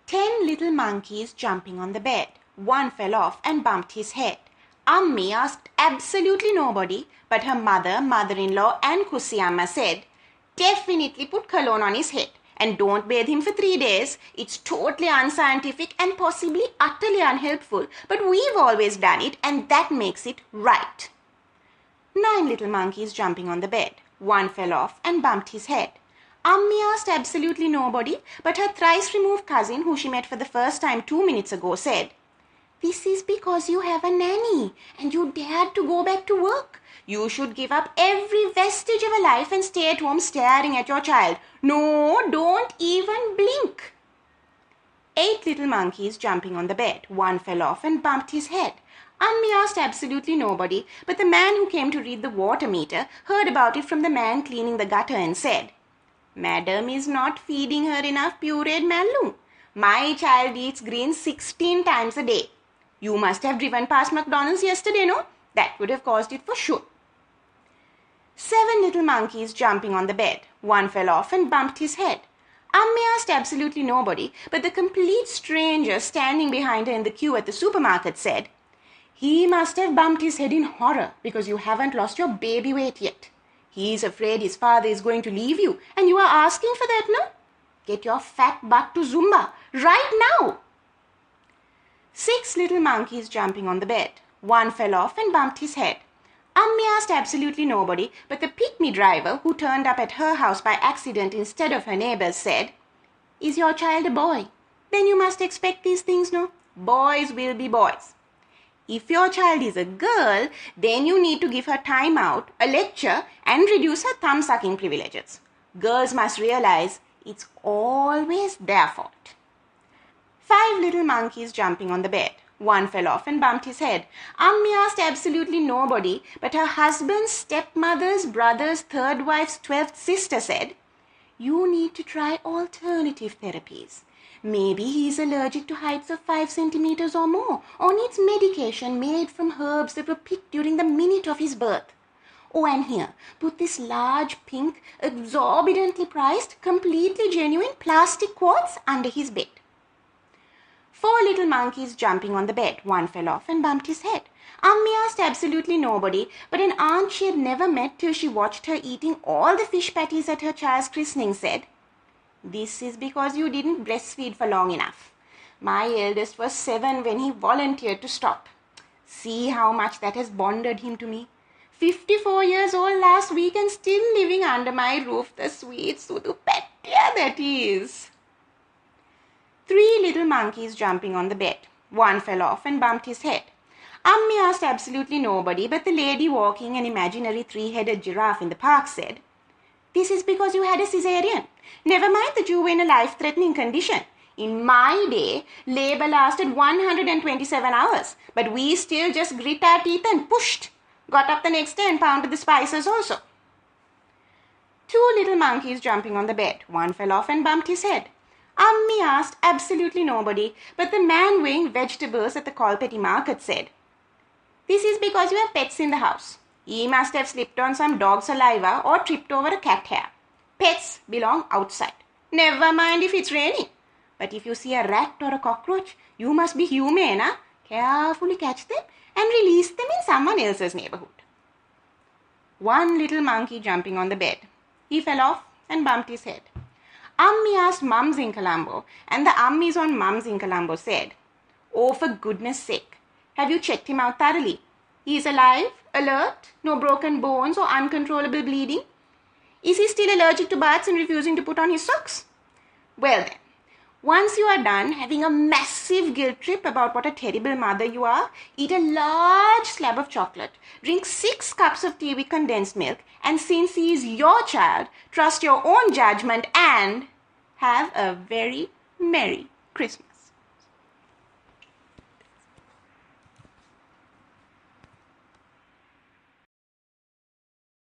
10 little monkeys jumping on the bed. One fell off and bumped his head. Ammi asked absolutely nobody, but her mother, mother-in-law and Kusiyama said, "Definitely put cologne on his head and don't bathe him for 3 days. It's totally unscientific and possibly utterly unhelpful, but we've always done it and that makes it right." 9 little monkeys jumping on the bed. One fell off and bumped his head. Ammi asked absolutely nobody, but her thrice-removed cousin, who she met for the first time 2 minutes ago, said, "This is because you have a nanny and you dared to go back to work. You should give up every vestige of a life and stay at home staring at your child. No, don't even blink." 8 little monkeys jumping on the bed. One fell off and bumped his head. Ammi asked absolutely nobody, but the man who came to read the water meter heard about it from the man cleaning the gutter and said, "Madam is not feeding her enough pureed mallow. My child eats greens 16 times a day. You must have driven past McDonald's yesterday, no? That would have caused it for sure." 7 little monkeys jumping on the bed. One fell off and bumped his head. Ammi asked absolutely nobody, but the complete stranger standing behind her in the queue at the supermarket said, "He must have bumped his head in horror because you haven't lost your baby weight yet. He's afraid his father is going to leave you and you are asking for that, no? Get your fat butt to Zumba right now." 6 little monkeys jumping on the bed. One fell off and bumped his head. Ammi asked absolutely nobody, but the pick-me driver who turned up at her house by accident instead of her neighbors said, "Is your child a boy? Then you must expect these things, no? Boys will be boys. If your child is a girl, then you need to give her time out, a lecture, and reduce her thumb-sucking privileges. Girls must realize it's always their fault." 5 little monkeys jumping on the bed. One fell off and bumped his head. Ammi asked absolutely nobody, but her husband's stepmother's brother's third wife's 12th sister said, "You need to try alternative therapies. Maybe he's allergic to heights of 5 centimeters or more, or needs medication made from herbs that were picked during the minute of his birth. Oh, and here, put this large, pink, exorbitantly priced, completely genuine plastic quartz under his bed." 4 little monkeys jumping on the bed. One fell off and bumped his head. Ammi asked absolutely nobody, but an aunt she had never met till she watched her eating all the fish patties at her child's christening said, "This is because you didn't breastfeed for long enough. My eldest was 7 when he volunteered to stop. See how much that has bonded him to me. 54 years old last week and still living under my roof, the sweet Sudu Petya that he is." 3 little monkeys jumping on the bed. One fell off and bumped his head. Ammi asked absolutely nobody, but the lady walking an imaginary 3-headed giraffe in the park said, "This is because you had a cesarean. Never mind that you were in a life-threatening condition. In my day, labor lasted 127 hours, but we still just grit our teeth and pushed. Got up the next day and pounded the spices also." 2 little monkeys jumping on the bed. One fell off and bumped his head. Ammi asked absolutely nobody, but the man weighing vegetables at the Kolpeti market said, "This is because you have pets in the house. He must have slipped on some dog saliva or tripped over a cat hair. Pets belong outside. Never mind if it's raining. But if you see a rat or a cockroach, you must be humane, huh? Carefully catch them and release them in someone else's neighborhood." 1 little monkey jumping on the bed. He fell off and bumped his head. Ammi asked mums in Colombo, and the Ammis on mums in Colombo said, "Oh, for goodness sake, have you checked him out thoroughly? He is alive, alert, no broken bones or uncontrollable bleeding? Is he still allergic to baths and refusing to put on his socks? Well then, once you are done having a massive guilt trip about what a terrible mother you are, eat a large slab of chocolate, drink 6 cups of tea with condensed milk, and since he is your child, trust your own judgment and have a very Merry Christmas."